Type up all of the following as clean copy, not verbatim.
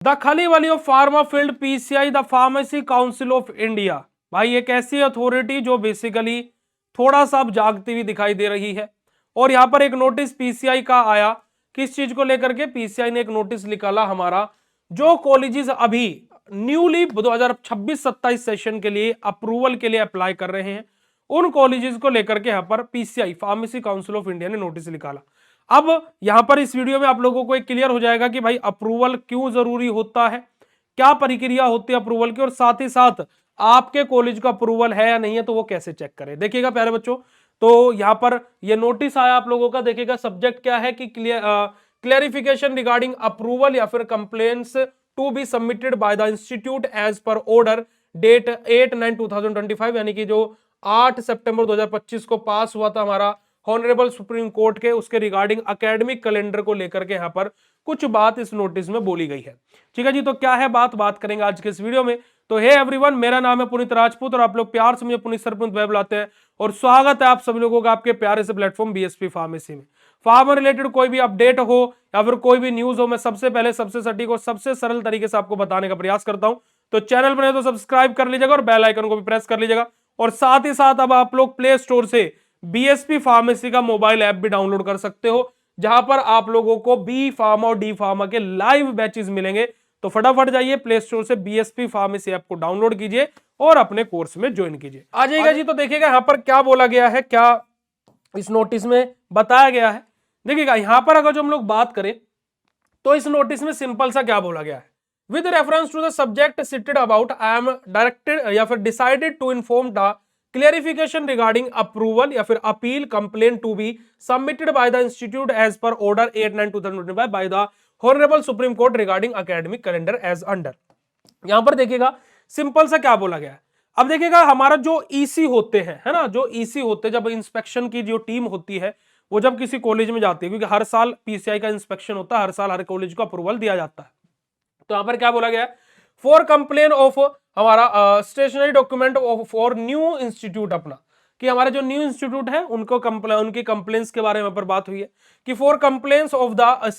The खलीवली of pharma field PCI the Pharmacy Council of India. भाई एक ऐसी अथॉरिटी जो बेसिकली थोड़ा सा अब जागती हुई दिखाई दे रही है। और यहां पर एक नोटिस पीसीआई का आया, किस चीज को लेकर के पीसीआई ने एक नोटिस निकाला हमारा, जो कॉलेजेस अभी न्यूली 2026-27 सेशन के लिए अप्रूवल के लिए अप्लाई कर रहे हैं, उन कॉलेजेस को लेकर के यहां पर PCI pharmacy Council of India ने नोटिस निकाला। अब यहां पर इस वीडियो में आप लोगों को एक क्लियर हो जाएगा कि भाई अप्रूवल क्यों जरूरी होता है, क्या प्रक्रिया होती है अप्रूवल की, और साथ ही साथ आपके कॉलेज का अप्रूवल है या नहीं है तो वो कैसे चेक करें। देखिएगा प्यारे बच्चों, तो यहां पर ये नोटिस आया आप लोगों का, देखिएगा सब्जेक्ट क्या है कि क्लियरिफिकेशन रिगार्डिंग अप्रूवल या फिर complaints to be submitted by the institute as per order date 8/9/2025, यानी कि जो 8 सितंबर 2025 को पास हुआ था हमारा ऑनरेबल सुप्रीम कोर्ट के, उसके रिगार्डिंग एकेडमिक कैलेंडर को लेकर के यहां पर कुछ बात इस नोटिस में बोली गई है। ठीक है जी, तो क्या है बात करेंगे आज के इस वीडियो में। तो हे एवरीवन, मेरा नाम है पुनीत राजपूत और आप लोग प्यार से मुझे पुनीत सर पुनीत वेब लाते हैं, और स्वागत है आप सभी लोगों का आपके प्यारे से प्लेटफॉर्म बीएसपी फार्मेसी में। फार्मा रिलेटेड कोई भी अपडेट हो या फिर कोई भी न्यूज हो, मैं सबसे पहले सबसे सटीक और सबसे सरल तरीके से आपको बताने का प्रयास करता हूं। तो चैनल बने तो सब्सक्राइब कर लीजिएगा और बेल आइकन को भी प्रेस कर लीजिएगा, और साथ ही साथ अब आप लोग प्ले स्टोर से बीएसपी फार्मेसी का मोबाइल ऐप भी डाउनलोड कर सकते हो, जहां पर आप लोगों को बी फार्मा और डी फार्मा के लाइव बैचेस मिलेंगे। तो फटाफट जाइए प्ले स्टोर से बीएसपी फार्मेसी ऐप को डाउनलोड कीजिए और अपने कोर्स में ज्वाइन कीजिए। आ जाइएगा जी, तो देखिएगा यहां पर क्या बोला गया है, क्या इस नोटिस में बताया गया है। देखिएगा यहां पर अगर जो हम लोग बात करें तो इस नोटिस में सिंपल सा क्या बोला गया है, with reference to the subject cited about I am directed या फिर decided to inform the clarification regarding approval या फिर appeal complain to be submitted by the institute as per order 8/9/2025 by the honourable Supreme Court regarding academic calendar as under. यहां पर देखिएगा simple सा क्या बोला गया है। अब देखिएगा हमारा जो ईसी होते हैं, है ना, जो ईसी होते हैं, जब इंस्पेक्शन की जो टीम होती है वो जब किसी कॉलेज में जाती है, क्योंकि हर साल पीसीआई का इंस्पेक्शन होता है, हर साल हर कॉलेज को अप्रूवल दिया जाता है। तो यहां पर क्या बोला गया है, फॉर कंप्लेन ऑफ हमारा stationery document for new institute अपना, कि हमारे जो न्यू इंस्टीट्यूट है उनको उनकी कंप्लेंट्स के बारे में पर बात हुई है कि for complaints of the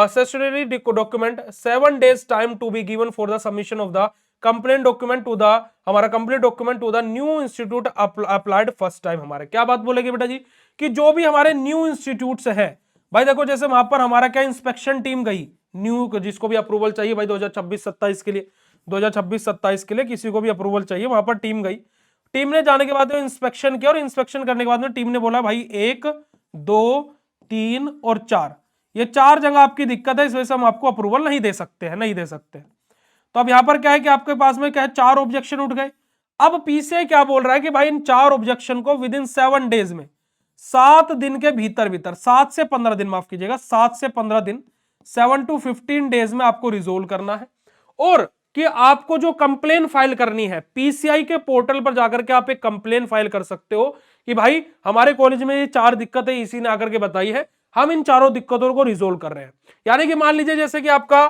stationery document 7 days time to be given for the submission of the complaint document to the हमारा complaint document to the new institute applied first time. हमारे क्या बात बोलेगी बेटा जी, कि जो भी हमारे न्यू इंस्टीट्यूट है, भाई देखो जैसे वहां पर हमारा क्या इंस्पेक्शन टीम गई न्यू, जिसको भी अप्रूवल चाहिए भाई 2026-27 के लिए, 2026-27 के लिए किसी को भी अप्रूवल चाहिए, वहां पर टीम गई। टीम ने जाने के बाद में इंस्पेक्शन किया, और इंस्पेक्शन करने के बाद में टीम ने बोला भाई 1, 2, 3 और 4, ये 4 जगह आपकी दिक्कत है, इस वजह से हम आपको अप्रूवल नहीं दे सकते हैं, नहीं दे सकते। तो अब यहां पर क्या है कि आपके पास में क्या है, 4 ऑब्जेक्शन उठ गए। अब पीसीआई क्या बोल रहा है कि भाई इन 4 ऑब्जेक्शन को विद इन 7 days में, 7 दिन के भीतर भीतर, 7 से 15 दिन, माफ कीजिएगा 7 से 15 दिन, 7 to 15 days में आपको रिजोल्व करना है। और कि आपको जो कंप्लेन फाइल करनी है, पीसीआई के पोर्टल पर जाकर के आप एक कंप्लेन फाइल कर सकते हो कि भाई हमारे कॉलेज में ये 4 दिक्कतें इसी ने आकर के बताई है, हम इन चारों दिक्कतों को रिजोल्व कर रहे हैं। यानी कि मान लीजिए जैसे कि आपका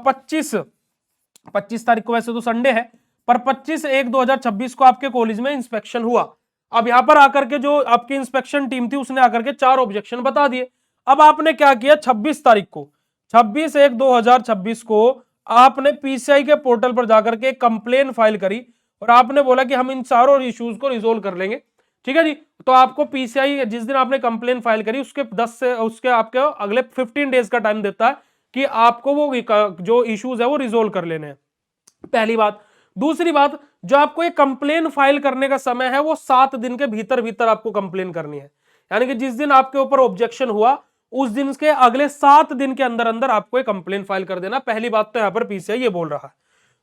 25 तारीख को, वैसे तो संडे है, पर 25/1/2026 को आपके कॉलेज में इंस्पेक्शन हुआ। अब यहां पर आकर के जो आपकी इंस्पेक्शन टीम थी उसने आकर के 4 ऑब्जेक्शन बता दिए। अब आपने क्या किया, 26 तारीख को, 26/1/2026 को आपने पीसीआई के पोर्टल पर जाकर के कंप्लेन फाइल करी, और आपने बोला कि हम इन सारों इश्यूज को रिजोल्व कर लेंगे। ठीक है जी, तो आपको पीसीआई जिस दिन आपने कंप्लेन फाइल करी उसके 10 से उसके आपके अगले 15 डेज का टाइम देता है कि आपको वो जो इश्यूज है वो रिजोल्व कर लेने हैं, पहली बात। दूसरी बात, जो आपको एक कंप्लेन फाइल करने का समय है वो 7 दिन के भीतर भीतर आपको कंप्लेन करनी है, यानी कि जिस दिन आपके ऊपर ऑब्जेक्शन हुआ उस दिन के अगले 7 दिन के अंदर अंदर आपको एक कंप्लेन फाइल कर देना। पहली बात तो यहां पर पीसीआई ये बोल रहा है।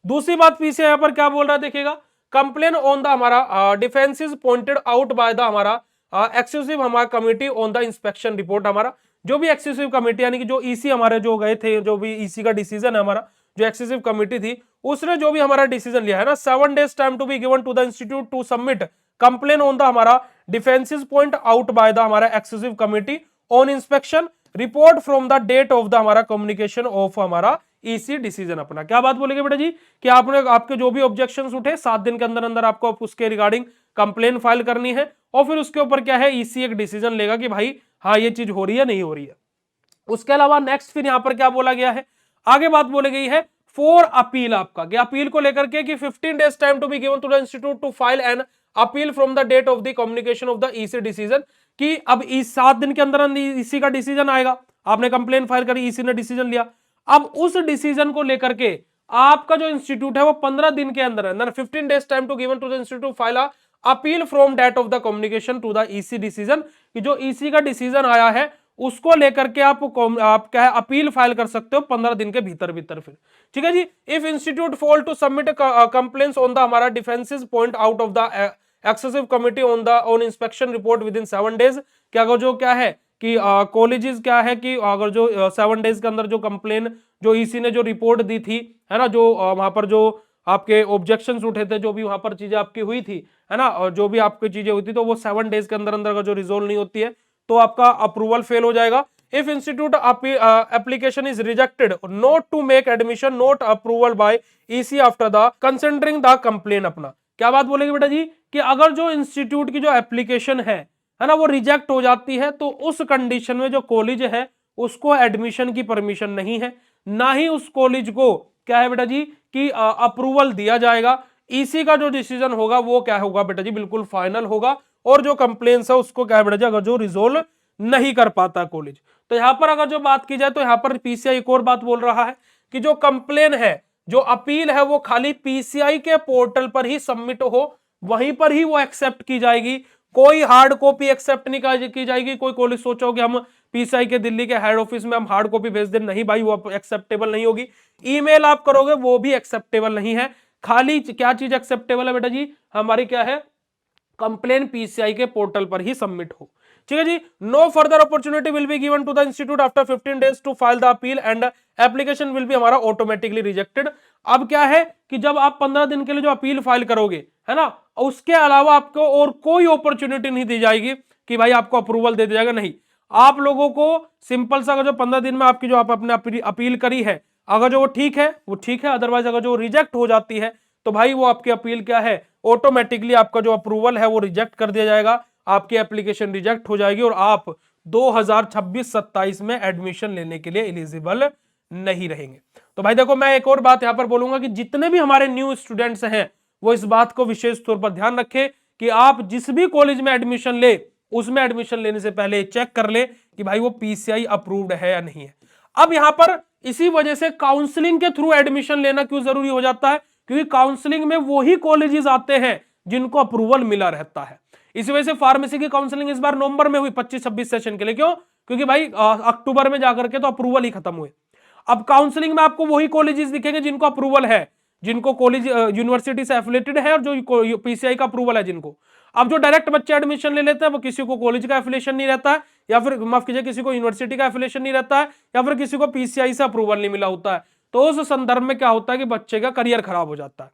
दूसरी बात पीसीआई यहां पर क्या बोल रहा है, देखिएगा, कंप्लेन ऑन द हमारा defences pointed out by the हमारा एक्सक्लूसिव हमारा committee on the inspection report. हमारा जो भी एक्सक्लूसिव कमिटी, यानी कि जो ईसी हमारे जो गए थे, जो भी ईसी का डिसीजन है, हमारा जो एक्सक्लूसिव कमिटी थी उसने जो भी हमारा डिसीजन लिया है ना, 7 days time to be given to the institute to submit complain on the हमारा defences point out by the हमारा exclusive committee on inspection report from the date of the हमारा कम्युनिकेशन ऑफ हमारा EC decision. अपना क्या बात बोलेंगे बेटा जी, कि आपने आपके जो भी ऑब्जेक्शंस उठे 7 दिन के अंदर अंदर आपको उसके रिगार्डिंग कंप्लेन फाइल करनी है, और फिर उसके ऊपर क्या है, ईसी एक डिसीजन लेगा कि भाई हाँ ये चीज हो रही है नहीं हो रही है। उसके अलावा नेक्स्ट फिर यहां पर क्या बोला गया है, आगे बात बोली गई है फॉर अपील, आपका कि अपील को लेकर के कि 15 days time to be given to the institute to file an appeal from the date of the communication of the EC decision, कि अब इस 7 दिन के अंदर ईसी का डिसीजन आएगा, आपने कंप्लेन फाइल करी, ईसी ने डिसीजन लिया, अब उस डिसीजन को लेकर के आपका जो इंस्टीट्यूट है वो 15 दिन के अंदर 15 days time to given to the institute file appeal from date of the communication to the EC decision, कि जो ईसी का डिसीजन आया है उसको लेकर के आप क्या है अपील फाइल कर सकते हो 15 दिन के भीतर भीतर। फिर ठीक है जी, if institute fall to submit complaints on the हमारा defences point out of the excessive committee on inspection report within 7 days, कि अगर जो क्या है कि कॉलेजेस क्या है कि अगर जो 7 days के अंदर जो कंप्लेन जो ईसी ने जो रिपोर्ट दी थी, है ना, जो वहां पर जो आपके ऑब्जेक्शंस उठे थे, जो भी वहां पर चीजें आपकी हुई थी, है ना, और जो भी आपकी चीजें हुई थी, तो वो 7 days के अंदर अंदर अगर जो रिजोल्व नहीं होती है तो आपका अप्रूवल फेल हो जाएगा। If institute application is rejected not to make admission not approval by EC after the considering the complain. अपना क्या बात बोलेंगे बेटा जी, कि अगर जो इंस्टीट्यूट की जो एप्लीकेशन है ना, वो रिजेक्ट हो जाती है तो उस कंडीशन में जो कॉलेज है उसको एडमिशन की परमिशन नहीं है, ना ही उस कॉलेज को क्या है बेटा जी कि अप्रूवल दिया जाएगा। ईसी का जो डिसीजन होगा वो क्या होगा बेटा जी, बिल्कुल फाइनल होगा, और जो कंप्लेंट्स है उसको क्या है बेटा जी अगर जो रिजोल्व नहीं कर पाता कॉलेज। तो यहां पर अगर जो बात की जाए तो यहां पर पीसीआई एक और बात बोल रहा है कि जो कंप्लेन है, जो अपील है, वो खाली पीसीआई के पोर्टल पर ही सबमिट हो, वहीं पर ही वो एक्सेप्ट की जाएगी, कोई हार्ड कॉपी एक्सेप्ट नहीं की जाएगी। कोई कॉलेज सोचो कि हम पीसीआई के दिल्ली के हेड ऑफिस में हम हार्ड कॉपी भेज दें, नहीं भाई, वो एक्सेप्टेबल नहीं होगी। ईमेल आप करोगे वो भी एक्सेप्टेबल नहीं है। खाली क्या चीज एक्सेप्टेबल है बेटा जी, हमारी क्या है कंप्लेन पीसीआई के पोर्टल पर ही सबमिट हो। ठीक है जी, no further opportunity will be given to the institute after 15 days to file the appeal and application will be हमारा ऑटोमेटिकली रिजेक्टेड। अब क्या है कि जब आप 15 दिन के लिए जो अपील फाइल करोगे, है ना, उसके अलावा आपको और कोई अपॉर्चुनिटी नहीं दी जाएगी कि भाई आपको अप्रूवल दे दिया जाएगा, नहीं। आप लोगों को सिंपल सा जो 15 दिन में आपकी जो आप अपने अपील करी है, अगर जो वो ठीक है वो ठीक है, अदरवाइज अगर जो रिजेक्ट हो जाती है तो भाई वो आपकी अपील क्या है ऑटोमेटिकली आपका जो अप्रूवल है वो रिजेक्ट कर दिया जाएगा, आपकी एप्लीकेशन रिजेक्ट हो जाएगी और आप 2026-27 में एडमिशन लेने के लिए एलिजिबल नहीं रहेंगे। तो भाई देखो, मैं एक और बात यहां पर बोलूंगा कि जितने भी हमारे न्यू स्टूडेंट्स हैं वो इस बात को विशेष तौर पर ध्यान रखें कि आप जिस भी कॉलेज में एडमिशन ले उसमें एडमिशन लेने से पहले चेक कर ले कि भाई वो पीसीआई अप्रूव्ड है या नहीं है। अब यहां पर इसी वजह से काउंसलिंग के थ्रू एडमिशन लेना क्यों जरूरी हो जाता है, क्योंकि काउंसलिंग में वही कॉलेजेस आते हैं जिनको अप्रूवल मिला रहता है। इसी वजह से फार्मेसी की काउंसलिंग इस बार नवंबर में हुई 25-26 सेशन के लिए, क्यों, क्योंकि भाई अक्टूबर में जाकर के तो अप्रूवल ही खत्म हुए। अब काउंसलिंग में आपको वही कॉलेजेस दिखेंगे जिनको अप्रूवल है, जिनको कॉलेज यूनिवर्सिटी से एफिलेटेड है और जो पीसीआई का अप्रूवल है जिनको। अब जो डायरेक्ट बच्चे एडमिशन ले लेते हैं वो किसी को कॉलेज का एफिलेशन नहीं रहता है, या फिर माफ कीजिए किसी को यूनिवर्सिटी का एफिलेशन नहीं रहता है, या फिर किसी को पीसीआई से अप्रूवल नहीं मिला होता है। तो उस संदर्भ में क्या होता है कि बच्चे का करियर खराब हो जाता है।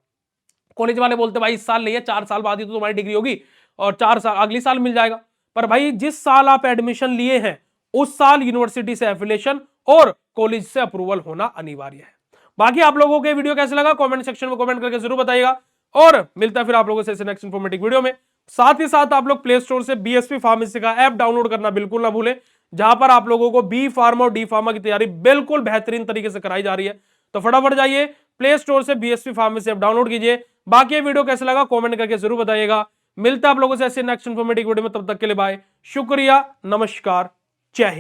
कॉलेज वाले बोलते भाई इस साल नहीं है, 4 साल बाद ही तो तुम्हारी डिग्री होगी और 4 साल अगली साल मिल जाएगा। पर भाई जिस साल आप एडमिशन लिए हैं उस साल यूनिवर्सिटी से एफिलिएशन और कॉलेज से अप्रूवल होना अनिवार्य है। बाकी आप लोगों के वीडियो कैसे लगा कमेंट सेक्शन में कमेंट करके जरूर बताइएगा, और मिलता है फिर आप लोगों से नेक्स्ट इंफॉर्मेटिव वीडियो में। साथ ही साथ आप लोग प्ले स्टोर से बीएसपी फार्मेसी का ऐप डाउनलोड करना बिल्कुल ना भूलें, जहां पर आप लोगों को बी फार्मा और डी फार्मा की तैयारी बिल्कुल बेहतरीन तरीके से कराई जा रही है। तो फटाफट जाइए प्ले स्टोर से बीएसपी फार्मेसी ऐप डाउनलोड कीजिए। बाकी ये वीडियो कैसे लगा कमेंट करके जरूर बताइएगा। मिलता है आप लोगों से ऐसे नेक्स्ट इंफॉर्मेटिव वीडियो में, तब तक के लिए बाय, शुक्रिया, नमस्कार, जय हिंद।